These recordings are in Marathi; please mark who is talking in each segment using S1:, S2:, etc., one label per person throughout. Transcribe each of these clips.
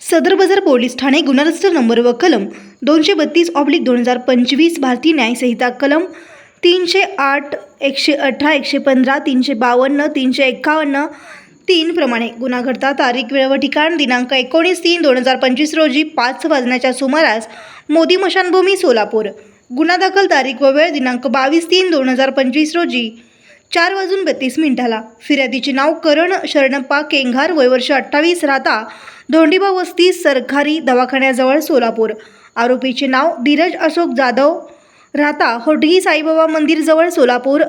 S1: सदर बाजार पोलीस ठाणे गुन्हा रजिस्टर नंबर व कलम 232/2025 भारतीय न्याय संहिता कलम 308, 118, 115, 352, 351, 3 प्रमाणे गुन्हा घडता तारीख, वेळ व ठिकाण दिनांक 19/3/2025 रोजी 5 वाजण्याच्या सुमारास मोदी मशानभूमी सोलापूर. गुन्हा दाखल तारीख व वेळ दिनांक 22/3/2025 रोजी 4:32 फिर्यादीचे नाव करण शरणप्पा केंघार, वय वर्ष 28, राहता धोंडीबा वस्ती, सरकारी दवाखान्याजवळ सोलापूर. आरोपीचे नाव धीरज अशोक जाधव, राहता होटगी साईबाबा मंदिर जवळ सोलापूर.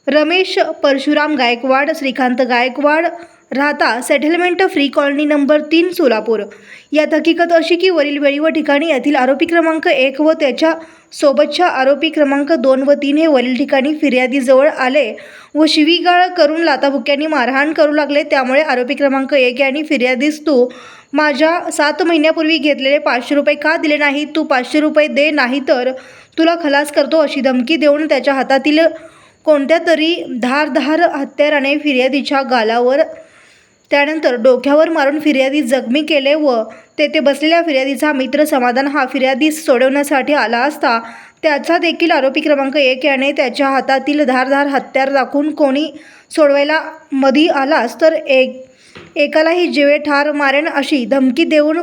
S1: रमेश परशुराम गायकवाड, श्रीकांत गायकवाड, राहता settlement free colony number 3 Solapur. यात हकीकत अशी की वरील वेळी व ठिकाणी यातील आरोपी क्रमांक 1 व त्याच्या सोबतच्या आरोपी क्रमांक 2 व 3 हे वरील ठिकाणी फिर्यादीजवळ आले व शिवीगाळ करून लाथाबुक्क्यांनी मारहाण करू लागले. त्यामुळे आरोपी क्रमांक 1 यांनी फिर्यादीस तू माझ्या 7 महिन्यापूर्वी घेतलेले 500 रुपये का दिले नाही, तू 500 रुपये दे नाही तर तुला खलास करतो अशी धमकी देऊन त्याच्या हातातील कोणत्या तरी धारदार हत्याराने फिर्यादीच्या गालावर त्यानंतर डोक्यावर मारून फिर्यादी जखमी केले व तेथे बसलेल्या फिर्यादीचा मित्र समाधान हा फिर्यादीस सोडवण्यासाठी आला असता त्याचा देखील आरोपी क्रमांक 1 याने त्याच्या हातातील धारदार हत्यार दाखवून कोणी सोडवायला मधी आलास तर एकालाही जीवे ठार मारेन अशी धमकी देऊन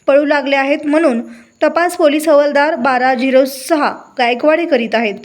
S1: पळू लागले आहेत म्हणून तपास पोलीस हवालदार 1206 गायकवाड करीत आहेत.